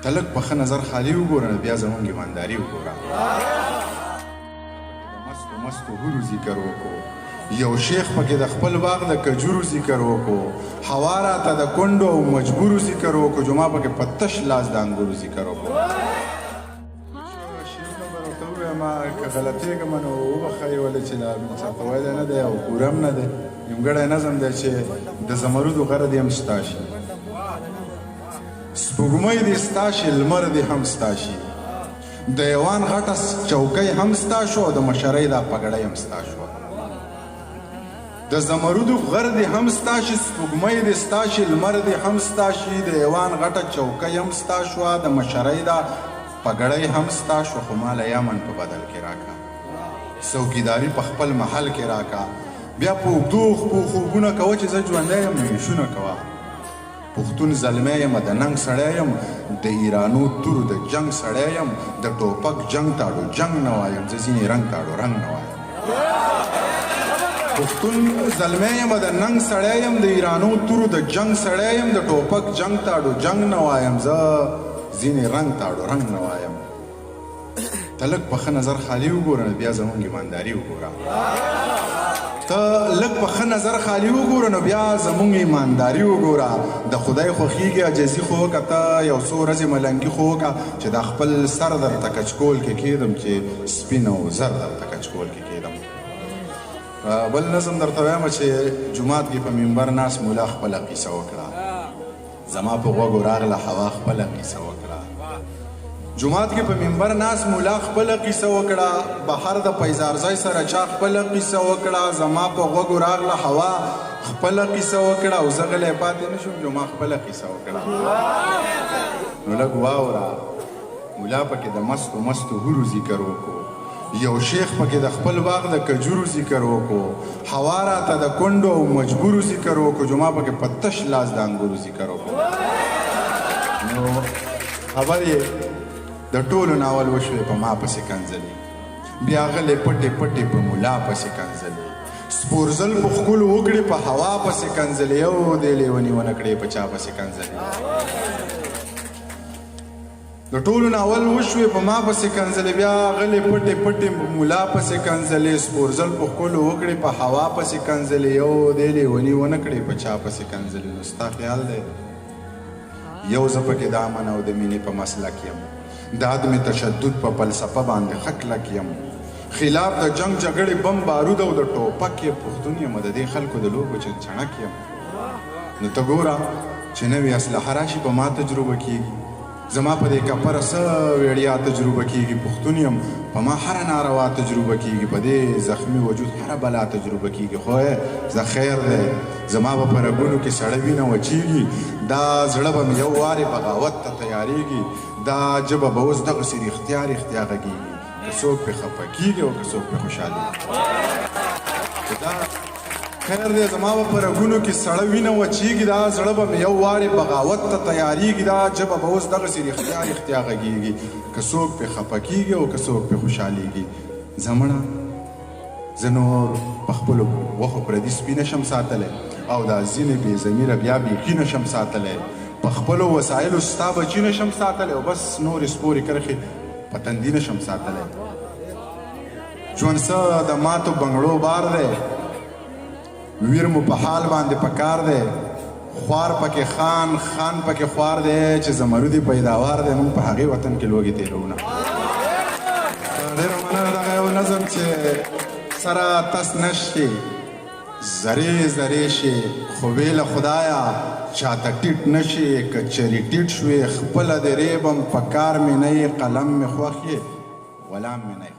ته لږ په ښه نظر خالي وګوره نو بیا زمونږ ایمانداري وګوره. مستو مستو هورو ذکر وکړو، یو شیخ پکې د خپل باغ د کجورو ذکر وکړو، هوا راته د کونډو او مجبورو ذکر وکړو، جمعه پکې په تش لاس د انګورو ذکر وکړو. ما که غلطېږم نو وبښئ، ولې چې چاته ویلی نه دی او پوره هم نه دی. نیمګړی نظم دی چې د زمرودو غره دې هم ستا شي، سپوږمۍ دې ستا شي، لمر دې هم ستا شي، د ایوان غټه چوکۍ هم ستا شو او د مشرۍ دا پګړۍ هم ستا شوه. د زمرودو غر دې هم ستا شي، سپوږمۍ دې ستا شي، لمر دې هم ستا شي، د ایوان غټه چوکۍ هم ستا شوه، د مشرۍ دا پګړۍ هم ستا شو. خو ماله یمن په بدل کې راکړه، څوکیداري په خپل محل کې راکړه. بیا په اوږدو خوبونه کوه چې زه ژوندی یم، ویشونه کوه. پښتون زلمی یم، د ننګ سړی یم، د ایرانو تورو د جنګ سړی یم، د ټوپک جنګ تاړو جنګ نه وایم، زه ځینې رنګ تاړو رنګ نه وایم. پښتون زلمی یم، د ننګ سړی یم، د ایرانو تورو د جنګ سړی یم، د ټوپک جنګ تاړو جنګ نه وایم، زه ځینې رنګ تاړو رنګ نه وایم. ته لږ په ښه نظر خالي وګوره نو بیا زمونږ ایمانداري وګوره. ته لږ په ښه نظر خالي وګوره نو بیا زمونږ ایمانداري وګوره. د خدای خوښېږي عاجزي خو وکړه، ته یو څو ورځې ملنګي خو وکړه چې دا خپل سر درته کچکول کې کېدم، چې سپین او زر درته کچکول کې کېدم. بل نظم درته وایم چې جومات کې په منبر ناس مولا خپله قیسه وکړه، زما په غوږو راغله هوا خپله قیسه وکړه. جومات کې په منبر ناس مولا خپله قیسه وکړه، بهر د پیزارځی سره چا خپله قیسه وکړه، زما په غوږو راغله هوا خپله قیسه وکړه، او زه غلی پاتې نه شوم، جو ما خپله قیسه وکړه. نو لږ واوره، مولا پکې د مستو مستو هورو ذکر وکړو، یو شیخ پکې د خپل باغ د کجورو ذکر وکړو، هوا راته د کونډو او مجبورو ذکر وکړو، جو ما پکې په تش لاس د انګورو ذکر وکړو. نو خبر یې د ټولو ناول وشوې په ما پسې کنځلې، بیا غلې پټې پټې په مولا پسې کنځلې، سپورزل په ښکلو وکړې په هوا پسې کنځلې، او دې لیوني ونه کړې په چا پسې کنځلې. د ټولو ناول وشوې په ما پسې کنځلې، بیا غلې پټې پټې په مولا پسې کنځلې، سپورزل په ښکلو وکړې په هوا پسې کنځلې، او دې لیوني ونه کړې په چا پسې کنځلې. نو ستا خیال دی یو زه پکې د امن او د مینې په مسلک یم، د عدم تشدد په فلسفه باندې ښه کلک یم، خلاف د جنگ جګړې بم بارود او د ټوپک یې پښتون یم، د دې خلکو د لوبو چنچڼک یم. نو ته ګوره چې نوې اسلحه راشي په ما تجربه کېږي، زما په دې کپره څه ویړیا تجربه کېږي، پښتون یم، په ما هره ناروا تجربه کېږي، په دې زخمي وجود هره بلا تجربه کېږي. خو زه خیر دی، زما به په رګونو کې سړه وینه وچېږي، دا زړه به مې یو وارې بغاوت ته تیارېږي، دا ژبه به اوس دغسې رښتیا رښتیا غږېږي، که څوک پرې خفه کېږي او که څوک پرې خوشحالېږي. دا خیر دی، زما به په رګونو کې سړه وینه وچېږي، دا زړه به مې یو وارې بغاوت ته تیارېږي، دا ژبه به اوس دغسې رښتیا رښتیا غږېږي، که څوک پرې خفه کېږي او که څوک پرې خوشحالېږي. زمړه زه نور په خپلو وښو پردي سپي نشم ساتلی، او دا ځینې بې ضمیره بیا بیخي نشم ساتلی، په خپلو وسایلو ستا بچي نشم ساتلی، او بس نورې سپورې کرښې په تندي نشم ساتلی. ژوند څه د ماتو بنګړو بار دی، ویر مو په حال باندې پکار دی، خوار پکې خان خان پکې خوار دی، چې زمرودي پیداوار دی، موږ په هغې وطن کې لوږې تېروونه. ډېره مننه. دغه یو نظم چې سره تس نشي زرې زرې شي، خو وې له خدایه چاته ټیټ نشي، که چرې ټیټ شوې خپله دې ریبم، په کار مې نه یې قلم مې خوښ یې غلام مې نه یې.